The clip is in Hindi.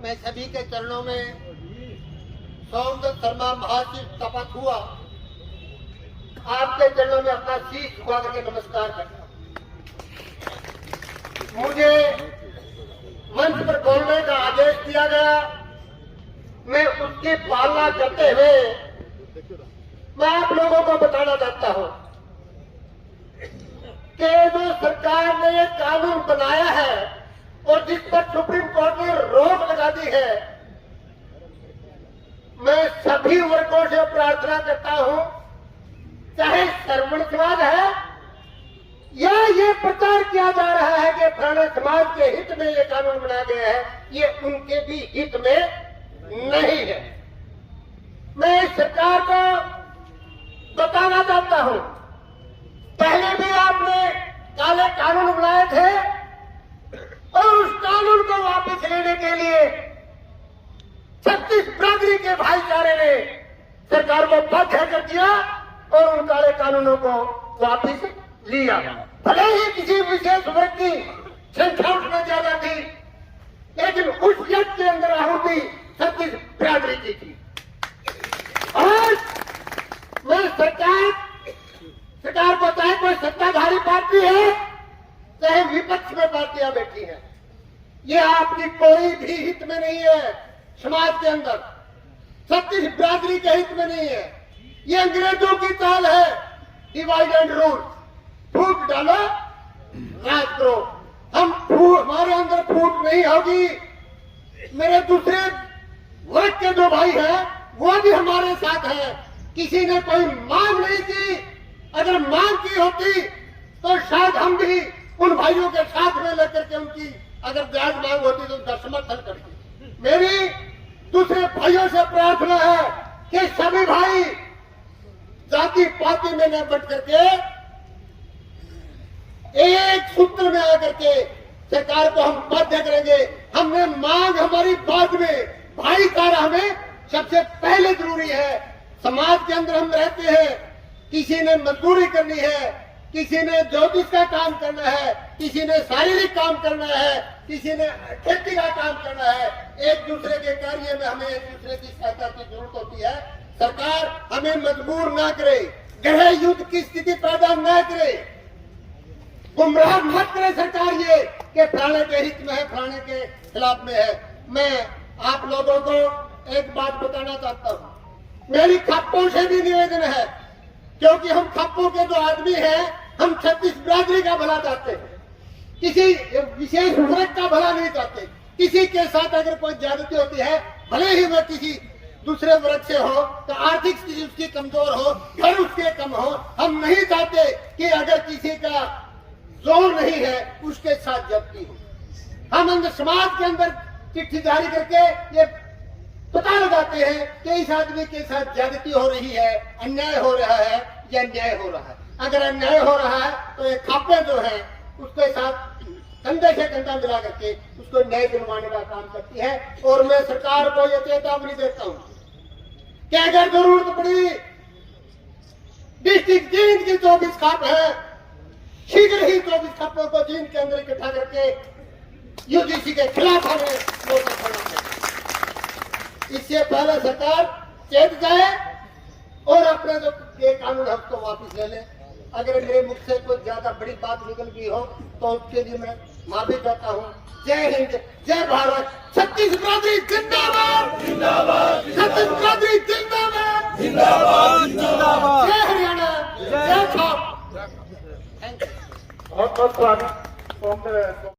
मैं सभी के चरणों में सौम्य शर्मा महाशिव शपथ हुआ आपके चरणों में अपना शीश झुका करके नमस्कार करता हूं। मुझे मंच पर बोलने का आदेश दिया गया, मैं उसकी पालना करते हुए मैं आप लोगों को बताना चाहता हूं कि जो सरकार ने ये कानून बनाया है और जिस पर सुप्रीम कोर्ट ने रोक लगा दी है, मैं सभी वर्गों से प्रार्थना करता हूं, चाहे श्रमण समाज है या ये प्रचार किया जा रहा है कि फलाने समाज के हित में ये कानून बनाया गया है, ये उनके भी हित में नहीं है। मैं सरकार को बताना चाहता हूं, पहले भी आपने काले कानून बनाए थे और उस कानून को वापस लेने के लिए 36 बिरादरी के भाईचारे ने सरकार को बाध्य कर दिया और उन काले कानूनों को वापस लिया। भले ही किसी विशेष वर्ग की संख्या उसमें ज्यादा थी, लेकिन उस यज्ञ के अंदर आहुति 36 बिरादरी की थी। और मैं सरकार को, चाहे कोई सत्ताधारी पार्टी है चाहे विपक्ष में पार्टियां बैठी हैं, ये आपकी कोई भी हित में नहीं है। समाज के अंदर 36 बिरादरी के हित में नहीं है। ये अंग्रेजों की चाल है, डिवाइड एंड रूल, फूट डालो राज करो। हमारे अंदर फूट नहीं होगी। मेरे दूसरे वर्ग के जो भाई हैं वो भी हमारे साथ हैं। किसी ने कोई मांग नहीं की, अगर मांग की होती तो शायद हम भी उन भाइयों के साथ में लेकर के उनकी अगर जायज मांग होती तो उनका समर्थन करते। मेरी दूसरे भाइयों से प्रार्थना है कि सभी भाई जाति पाति में न बट करके एक सूत्र में आकर के सरकार को हम बाध्य करेंगे। हमने मांग हमारी बाद में, भाईचारा हमें सबसे पहले जरूरी है। समाज के अंदर हम रहते हैं, किसी ने मजदूरी करनी है, किसी ने ज्योतिष का काम करना है, किसी ने शारीरिक काम करना है, किसी ने खेती का काम करना है। एक दूसरे के कार्य में हमें एक दूसरे की सहायता की जरूरत होती है। सरकार हमें मजबूर ना करे, गृह युद्ध की स्थिति पैदा न करे, गुमराह मत करे सरकार ये कि फलाने के हित में है, फलाने के खिलाफ में है। मैं आप लोगों को एक बात बताना चाहता हूँ, मेरी खप्पों से भी निवेदन है, क्योंकि हम खप्पों के जो आदमी हैं, हम 36 बिरादरी का भला चाहते हैं, किसी विशेष वर्ग का भला नहीं चाहते। किसी के साथ अगर कोई ज्यादती होती है, भले ही वह किसी दूसरे वर्ग से हो, तो आर्थिक स्थिति उसकी कमजोर हो, घर उसके कम हो, हम नहीं चाहते कि अगर किसी का जोर नहीं है उसके साथ जब्ती हो। हम अंदर समाज के अंदर चिट्ठी जारी करके ये पता लगाते हैं कि इस आदमी के साथ ज्यादती हो रही है, अन्याय हो रहा है या न्याय हो रहा है। अगर अन्याय हो रहा है तो ये खापे जो है उसके साथ कंधे से कंधा मिला करके उसको न्याय दिलवाने का काम करती है। और मैं सरकार को ये चेतावनी देता हूँ कि अगर जरूरत पड़ी डिस्ट्रिक्ट जींद की 24 खाप है, शीघ्र ही 24 खापों को जींद के अंदर इकट्ठा करके यूजीसी के खिलाफ हमें मोर्चा खोलना चाहिए। इससे पहले सरकार चेत जाए और अपने जो ये कानून है उसको वापस ले ले। अगर मेरे मुख से कोई ज्यादा बड़ी बात निकल गई हो तो उसके लिए मैं माफी चाहता हूँ। जय हिंद, जय भारत, 36 बिरादरी जिंदाबाद, 36 बिरादरी जिंदाबाद, जय हरियाणा, जय खाप। बहुत बहुत स्वागत।